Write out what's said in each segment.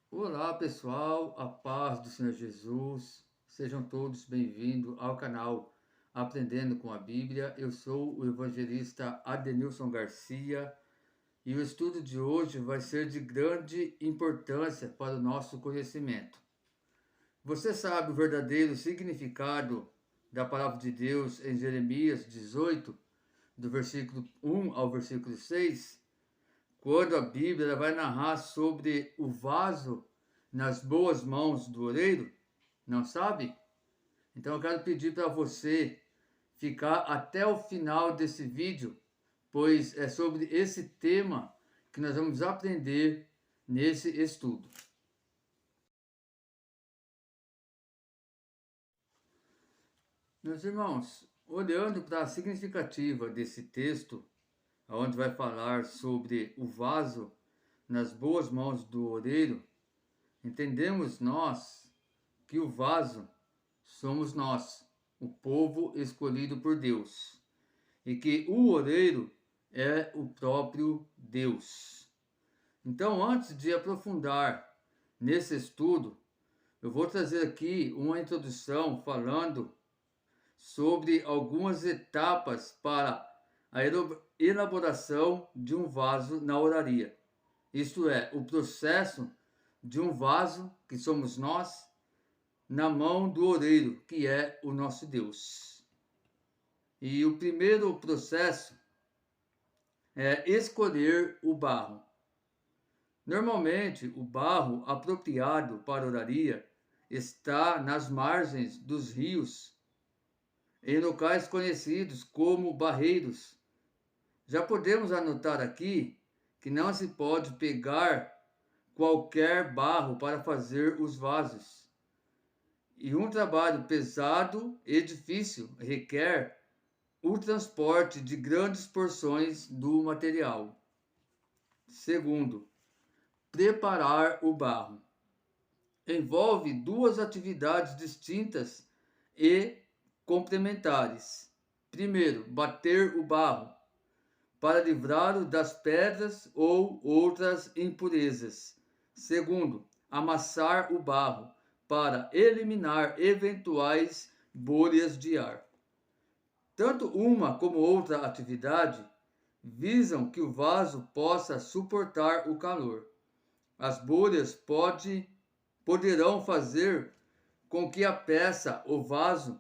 Olá pessoal, a paz do Senhor Jesus, sejam todos bem-vindos ao canal Aprendendo com a Bíblia. Eu sou o evangelista Adenilson Garcia e o estudo de hoje vai ser de grande importância para o nosso conhecimento. Você sabe o verdadeiro significado da palavra de Deus em Jeremias 18, do versículo 1 ao versículo 6? Quando a Bíblia vai narrar sobre o vaso nas boas mãos do oleiro, não sabe? Então eu quero pedir para você ficar até o final desse vídeo, pois é sobre esse tema que nós vamos aprender nesse estudo. Meus irmãos, olhando para a significativa desse texto, onde vai falar sobre o vaso nas boas mãos do oleiro, entendemos nós que o vaso somos nós, o povo escolhido por Deus, e que o oleiro é o próprio Deus. Então, antes de aprofundar nesse estudo, eu vou trazer aqui uma introdução falando sobre algumas etapas para a elaboração de um vaso na oraria. Isto é, o processo de um vaso, que somos nós, na mão do oleiro, que é o nosso Deus. E o primeiro processo é escolher o barro. Normalmente, o barro apropriado para a oraria está nas margens dos rios, em locais conhecidos como barreiros. Já podemos anotar aqui que não se pode pegar qualquer barro para fazer os vasos. E um trabalho pesado e difícil requer o transporte de grandes porções do material. Segundo, preparar o barro. Envolve duas atividades distintas e complementares. Primeiro, bater o barro para livrá-lo das pedras ou outras impurezas. Segundo, amassar o barro para eliminar eventuais bolhas de ar. Tanto uma como outra atividade visam que o vaso possa suportar o calor. As bolhas poderão fazer com que a peça ou vaso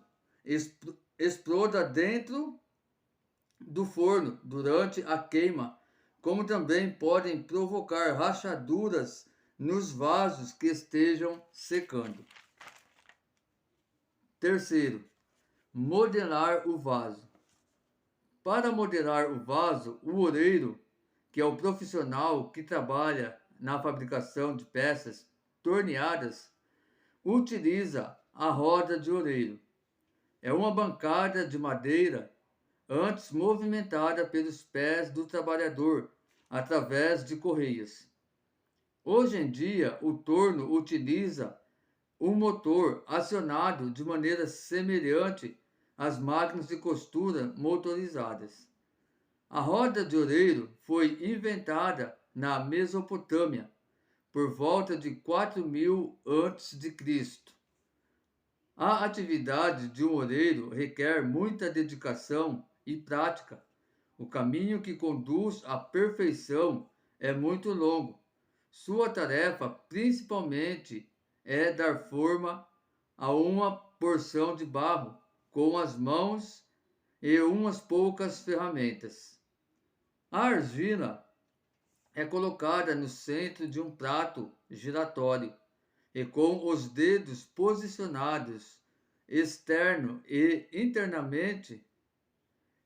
exploda dentro do forno durante a queima, como também podem provocar rachaduras nos vasos que estejam secando. Terceiro, modelar o vaso. Para modelar o vaso, o oleiro, que é o profissional que trabalha na fabricação de peças torneadas, utiliza a roda de oleiro. É uma bancada de madeira antes movimentada pelos pés do trabalhador através de correias. Hoje em dia, o torno utiliza um motor acionado de maneira semelhante às máquinas de costura motorizadas. A roda de oleiro foi inventada na Mesopotâmia por volta de 4000 a.C. A atividade de um oleiro requer muita dedicação e prática. O caminho que conduz à perfeição é muito longo. Sua tarefa, principalmente, é dar forma a uma porção de barro com as mãos e umas poucas ferramentas. A argila é colocada no centro de um prato giratório e com os dedos posicionados externo e internamente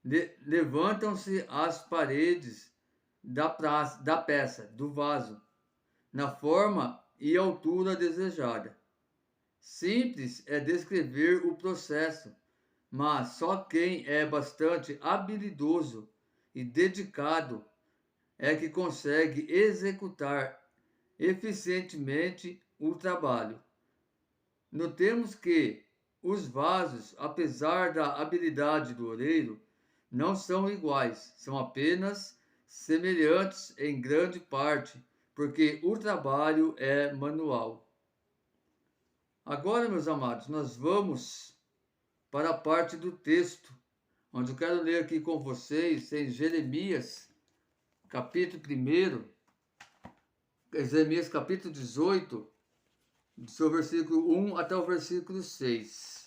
levantam-se as paredes da peça, do vaso, na forma e altura desejada. Simples é descrever o processo, mas só quem é bastante habilidoso e dedicado é que consegue executar eficientemente o trabalho. Notemos que os vasos, apesar da habilidade do oleiro, não são iguais, são apenas semelhantes em grande parte, porque o trabalho é manual. Agora, meus amados, nós vamos para a parte do texto, onde eu quero ler aqui com vocês em Jeremias, capítulo 1, Jeremias capítulo 18, do seu versículo 1 até o versículo 6.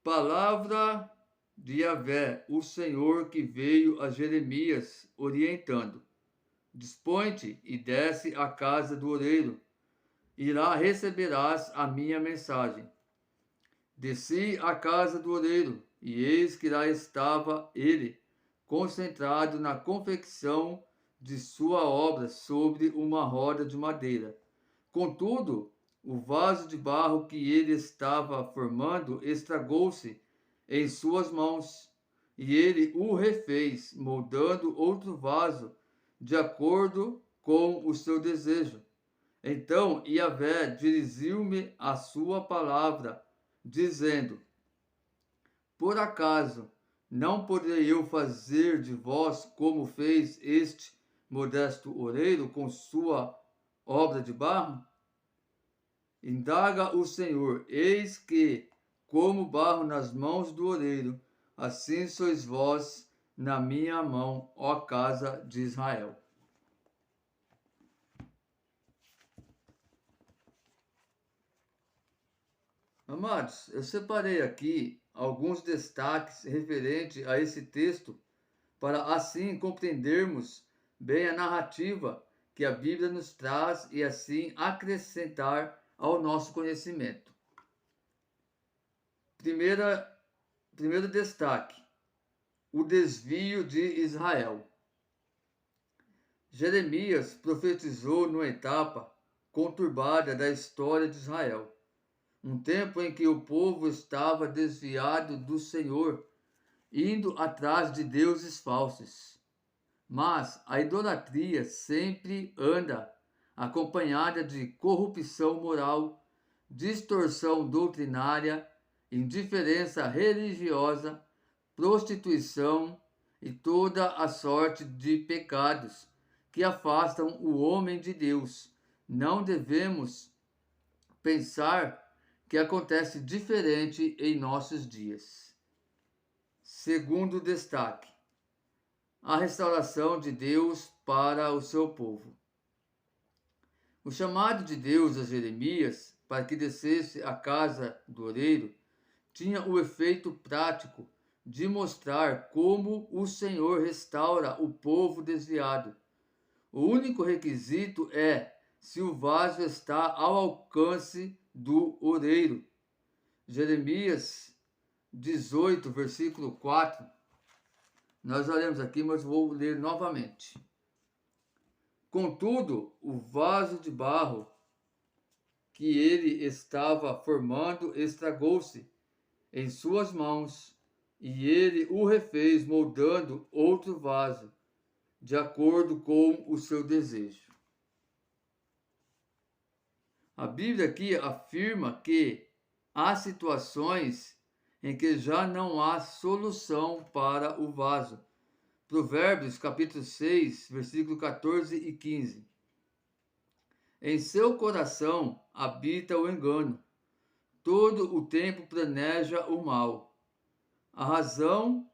Palavra de Yahvé, o Senhor, que veio a Jeremias orientando: Dispõe-te e desce à casa do oleiro, e lá receberás a minha mensagem. Desci à casa do oleiro, e eis que lá estava ele, concentrado na confecção de sua obra sobre uma roda de madeira. Contudo, o vaso de barro que ele estava formando estragou-se em suas mãos, e ele o refez, moldando outro vaso de acordo com o seu desejo. Então Yahvé dirigiu-me a sua palavra, dizendo: Por acaso não poderei eu fazer de vós como fez este modesto oleiro com sua obra de barro? Indaga o Senhor: eis que, como barro nas mãos do oleiro, assim sois vós na minha mão, ó casa de Israel. Amados, eu separei aqui alguns destaques referentes a esse texto para assim compreendermos bem a narrativa que a Bíblia nos traz e assim acrescentar ao nosso conhecimento. Primeiro destaque: o desvio de Israel. Jeremias profetizou numa etapa conturbada da história de Israel, um tempo em que o povo estava desviado do Senhor, indo atrás de deuses falsos. Mas a idolatria sempre anda acompanhada de corrupção moral, distorção doutrinária, indiferença religiosa, prostituição e toda a sorte de pecados que afastam o homem de Deus. Não devemos pensar que acontece diferente em nossos dias. Segundo destaque: a restauração de Deus para o seu povo. O chamado de Deus a Jeremias para que descesse à casa do oleiro tinha o efeito prático de mostrar como o Senhor restaura o povo desviado. O único requisito é se o vaso está ao alcance do oleiro. Jeremias 18, versículo 4. Nós já lemos aqui, mas vou ler novamente. Contudo, o vaso de barro que ele estava formando estragou-se em suas mãos, e ele o refez, moldando outro vaso, de acordo com o seu desejo. A Bíblia aqui afirma que há situações em que já não há solução para o vaso. Provérbios capítulo 6, versículo 14 e 15. Em seu coração habita o engano, todo o tempo planeja o mal. A razão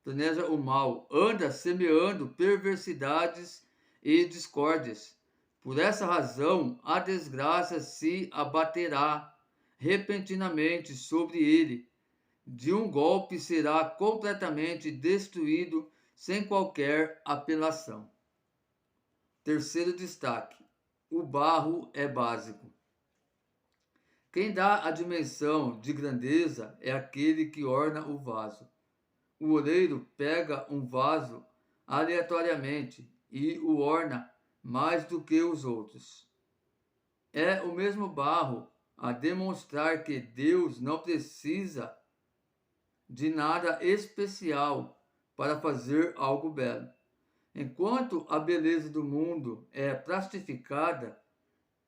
planeja o mal, anda semeando perversidades e discórdias. Por essa razão, a desgraça se abaterá repentinamente sobre ele. De um golpe será completamente destruído sem qualquer apelação. Terceiro destaque: o barro é básico. Quem dá a dimensão de grandeza é aquele que orna o vaso. O oleiro pega um vaso aleatoriamente e o orna mais do que os outros. É o mesmo barro a demonstrar que Deus não precisa de nada especial para fazer algo belo. Enquanto a beleza do mundo é plastificada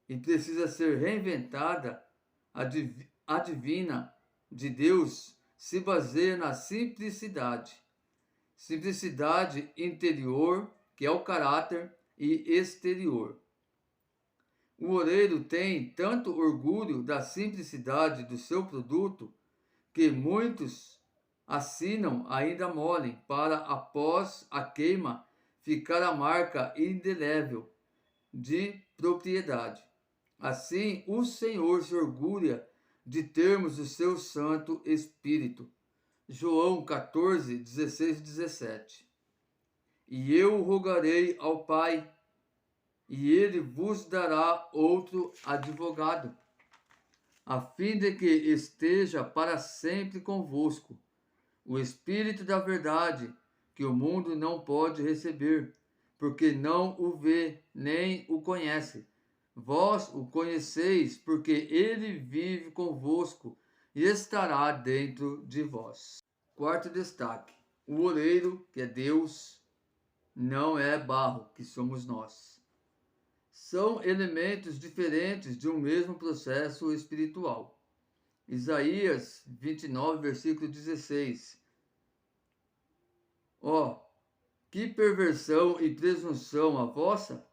e precisa ser reinventada, a divina de Deus se baseia na simplicidade. Simplicidade interior, que é o caráter, e exterior. O oureiro tem tanto orgulho da simplicidade do seu produto que muitos assinam ainda mole para, após a queima, ficar a marca indelével de propriedade. Assim, o Senhor se orgulha de termos o seu Santo Espírito. João 14, 16 e 17. E eu rogarei ao Pai, e ele vos dará outro advogado, a fim de que esteja para sempre convosco, o Espírito da verdade, que o mundo não pode receber, porque não o vê nem o conhece. Vós o conheceis, porque ele vive convosco e estará dentro de vós. Quarto destaque: o oleiro, que é Deus, não é barro, que somos nós. São elementos diferentes de um mesmo processo espiritual. Isaías 29, versículo 16. Ó, que perversão e presunção a vossa!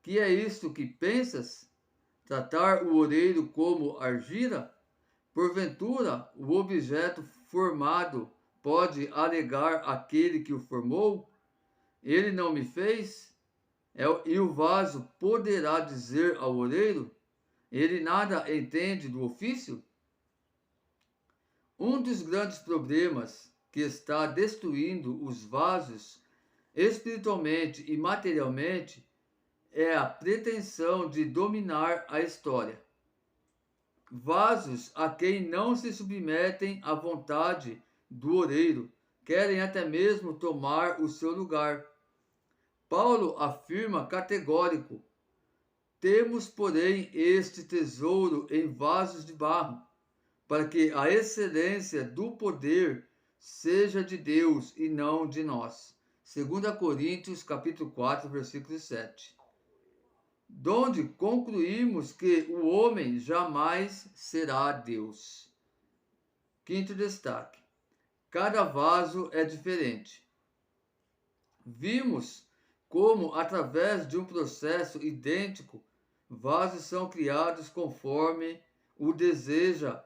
Que é isto que pensas? Tratar o oleiro como argila? Porventura, o objeto formado pode alegar aquele que o formou? Ele não me fez? E o vaso poderá dizer ao oleiro: ele nada entende do ofício? Um dos grandes problemas que está destruindo os vasos espiritualmente e materialmente é a pretensão de dominar a história. Vasos a quem não se submetem à vontade do oleiro querem até mesmo tomar o seu lugar. Paulo afirma categórico: temos, porém, este tesouro em vasos de barro, para que a excelência do poder seja de Deus e não de nós. 2 Coríntios capítulo 4, versículo 7. Donde concluímos que o homem jamais será Deus. Quinto destaque: cada vaso é diferente. Vimos como, através de um processo idêntico, vasos são criados conforme o deseja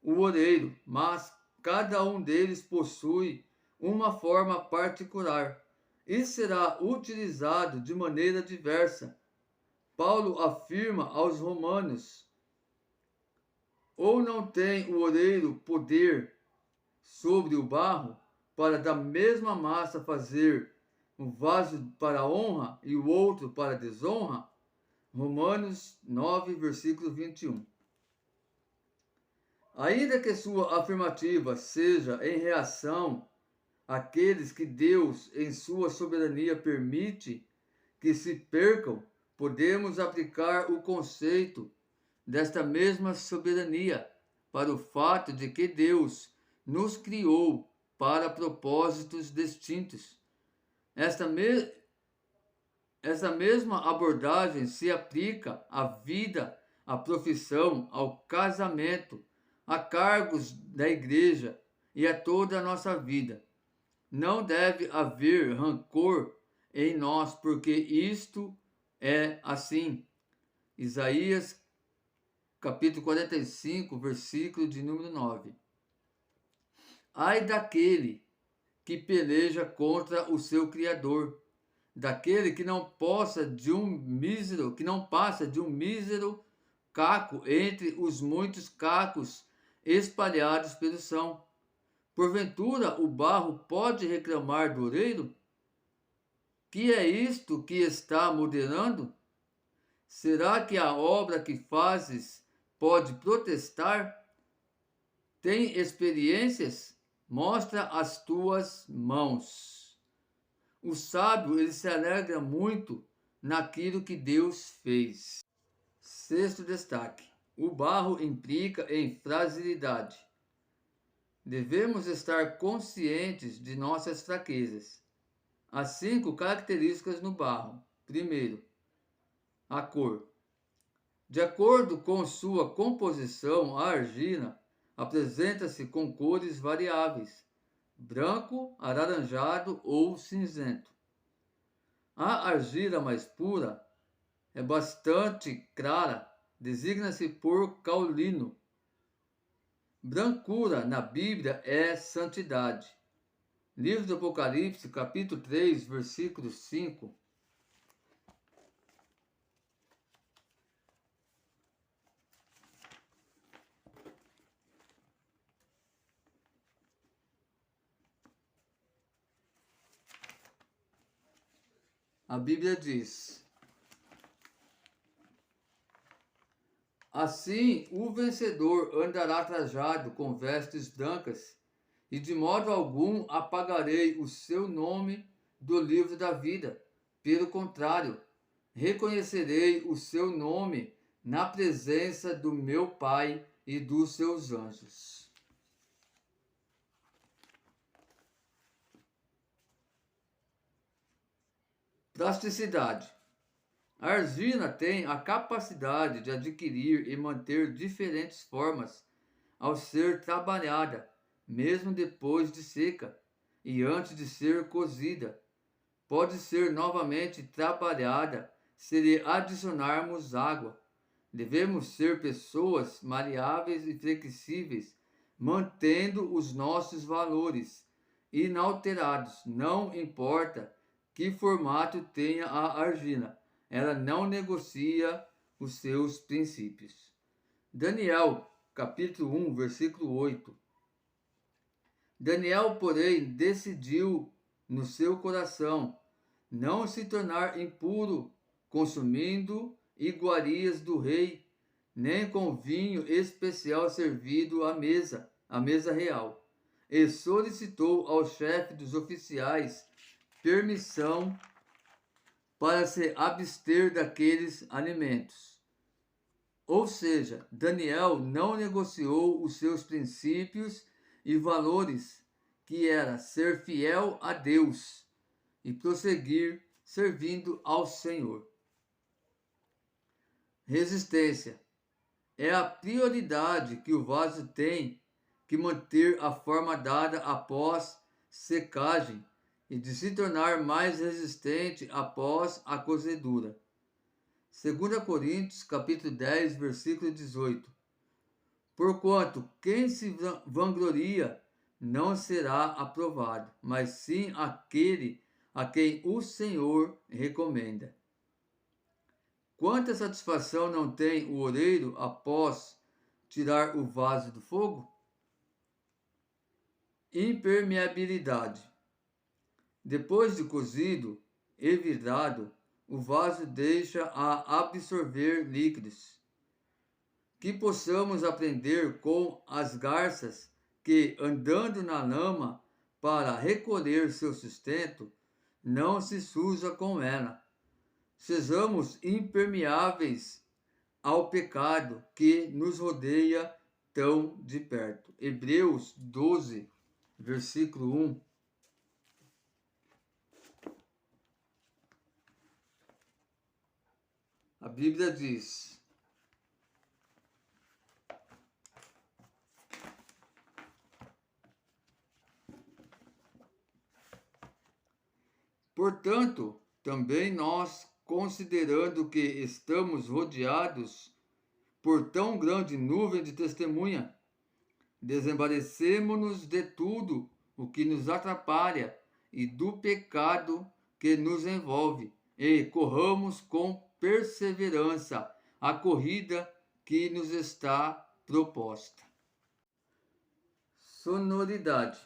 o oleiro, mas cada um deles possui uma forma particular e será utilizado de maneira diversa. Paulo afirma aos Romanos: ou não tem o oleiro poder sobre o barro para da mesma massa fazer um vaso para honra e o outro para desonra? Romanos 9, versículo 21. Ainda que sua afirmativa seja em reação àqueles que Deus, em sua soberania, permite que se percam, podemos aplicar o conceito desta mesma soberania para o fato de que Deus nos criou para propósitos distintos. Esta mesma abordagem se aplica à vida, à profissão, ao casamento, a cargos da igreja e a toda a nossa vida. Não deve haver rancor em nós, porque isto é assim. Isaías capítulo 45, versículo de número 9. Ai daquele que peleja contra o seu Criador, daquele que não passa de um mísero caco entre os muitos cacos espalhados pelo chão. Porventura o barro pode reclamar do oleiro? Que é isto que está modelando? Será que a obra que fazes pode protestar? Tem experiências? Mostra as tuas mãos. O sábio, ele se alegra muito naquilo que Deus fez. Sexto destaque: o barro implica em fragilidade. Devemos estar conscientes de nossas fraquezas. Há 5 características no barro. Primeiro, a cor. De acordo com sua composição, a argila apresenta-se com cores variáveis: branco, alaranjado ou cinzento. A argila mais pura é bastante clara, designa-se por caolino. Brancura na Bíblia é santidade. Livro do Apocalipse, capítulo 3, versículo 5. A Bíblia diz: assim o vencedor andará trajado com vestes brancas, e de modo algum apagarei o seu nome do livro da vida. Pelo contrário, reconhecerei o seu nome na presença do meu Pai e dos seus anjos. Plasticidade. A argila tem a capacidade de adquirir e manter diferentes formas ao ser trabalhada, mesmo depois de seca e antes de ser cozida. Pode ser novamente trabalhada se lhe adicionarmos água. Devemos ser pessoas maleáveis e flexíveis, mantendo os nossos valores inalterados. Não importa que formato tenha a argila, ela não negocia os seus princípios. Daniel, capítulo 1, versículo 8. Daniel, porém, decidiu no seu coração não se tornar impuro, consumindo iguarias do rei, nem com vinho especial servido à mesa real, e solicitou ao chefe dos oficiais permissão para se abster daqueles alimentos. Ou seja, Daniel não negociou os seus princípios e valores, que era ser fiel a Deus e prosseguir servindo ao Senhor. Resistência é a prioridade que o vaso tem que manter a forma dada após secagem e de se tornar mais resistente após a cozedura. 2 Coríntios, capítulo 10, versículo 18. Porquanto quem se vangloria não será aprovado, mas sim aquele a quem o Senhor recomenda. Quanta satisfação não tem o oleiro após tirar o vaso do fogo? Impermeabilidade. Depois de cozido e vidrado, o vaso deixa a absorver líquidos. Que possamos aprender com as garças que, andando na lama para recolher seu sustento, não se suja com ela. Sejamos impermeáveis ao pecado que nos rodeia tão de perto. Hebreus 12, versículo 1. A Bíblia diz: portanto, também nós, considerando que estamos rodeados por tão grande nuvem de testemunha, desembaraçemo-nos de tudo o que nos atrapalha e do pecado que nos envolve, e corramos com perseverança a corrida que nos está proposta. Sonoridade.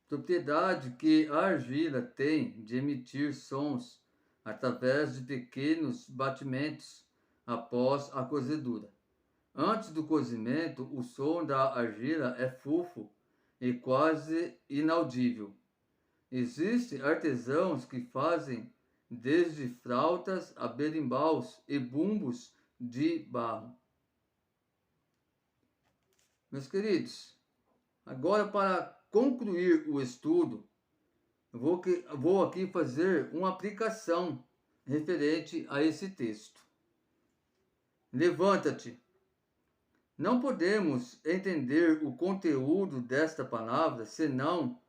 Propriedade que a argila tem de emitir sons através de pequenos batimentos após a cozedura. Antes do cozimento, o som da argila é fofo e quase inaudível. Existem artesãos que fazem desde flautas a berimbaus e bumbos de barro. Meus queridos, agora para concluir o estudo, vou aqui fazer uma aplicação referente a esse texto. Levanta-te, Não podemos entender o conteúdo desta palavra senão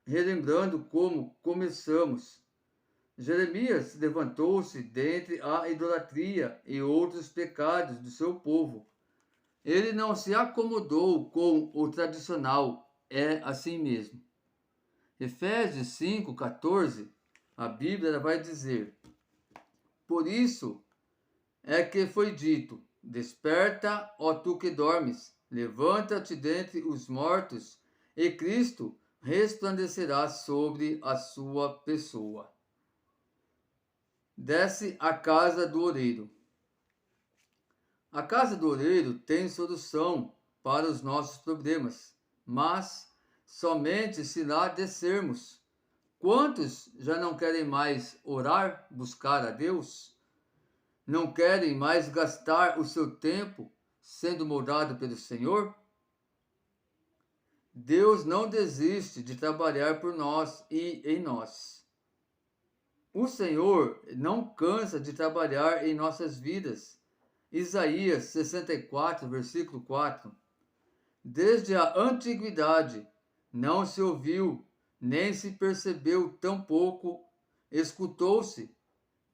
relembrando como começamos. Jeremias levantou-se dentre a idolatria e outros pecados do seu povo. Ele não se acomodou com o tradicional, é assim mesmo. Efésios 5,14, a Bíblia vai dizer: Por isso é que foi dito: Desperta, ó tu que dormes, levanta-te dentre os mortos, e Cristo resplandecerá sobre a sua pessoa. Desce a casa do oreiro. A casa do oreiro tem solução para os nossos problemas, mas somente se lá descermos. Quantos já não querem mais orar, buscar a Deus? Não querem mais gastar o seu tempo sendo moldado pelo Senhor? Deus não desiste de trabalhar por nós e em nós. O Senhor não cansa de trabalhar em nossas vidas. Isaías 64, versículo 4. Desde a antiguidade não se ouviu, nem se percebeu, tampouco escutou-se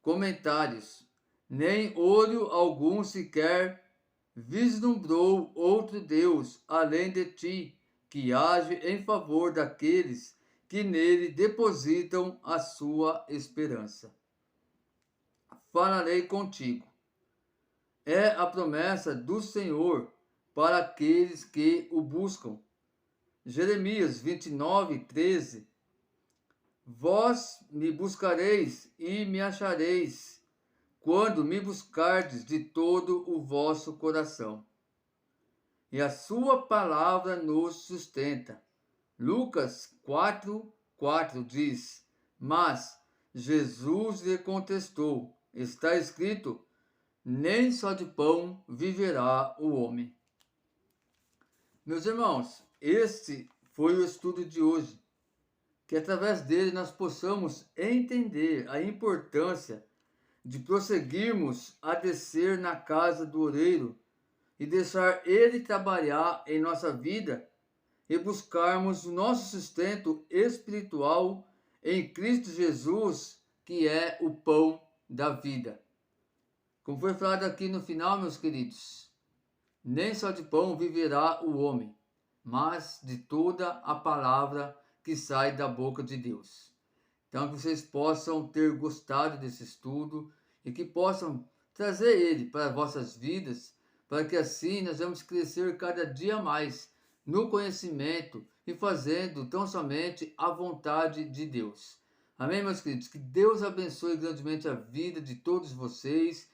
comentários, nem olho algum sequer vislumbrou outro Deus além de ti, que age em favor daqueles que nele depositam a sua esperança. Falarei contigo. É a promessa do Senhor para aqueles que o buscam. Jeremias 29, 13. Vós me buscareis e me achareis, quando me buscardes de todo o vosso coração. E a sua palavra nos sustenta. Lucas 4, 4 diz: Mas Jesus lhe contestou: Está escrito, nem só de pão viverá o homem. Meus irmãos, este foi o estudo de hoje. Que através dele nós possamos entender a importância de prosseguirmos a descer na casa do oreiro e deixar ele trabalhar em nossa vida e buscarmos o nosso sustento espiritual em Cristo Jesus, que é o pão da vida. Como foi falado aqui no final, meus queridos, nem só de pão viverá o homem, mas de toda a palavra que sai da boca de Deus. Então, que vocês possam ter gostado desse estudo e que possam trazer ele para as vossas vidas, para que assim nós vamos crescer cada dia mais no conhecimento e fazendo tão somente a vontade de Deus. Amém, meus queridos? Que Deus abençoe grandemente a vida de todos vocês.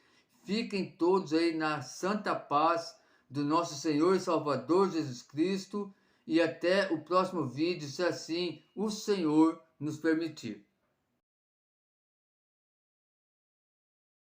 Fiquem todos aí na santa paz do nosso Senhor e Salvador Jesus Cristo. E até o próximo vídeo, se assim o Senhor nos permitir.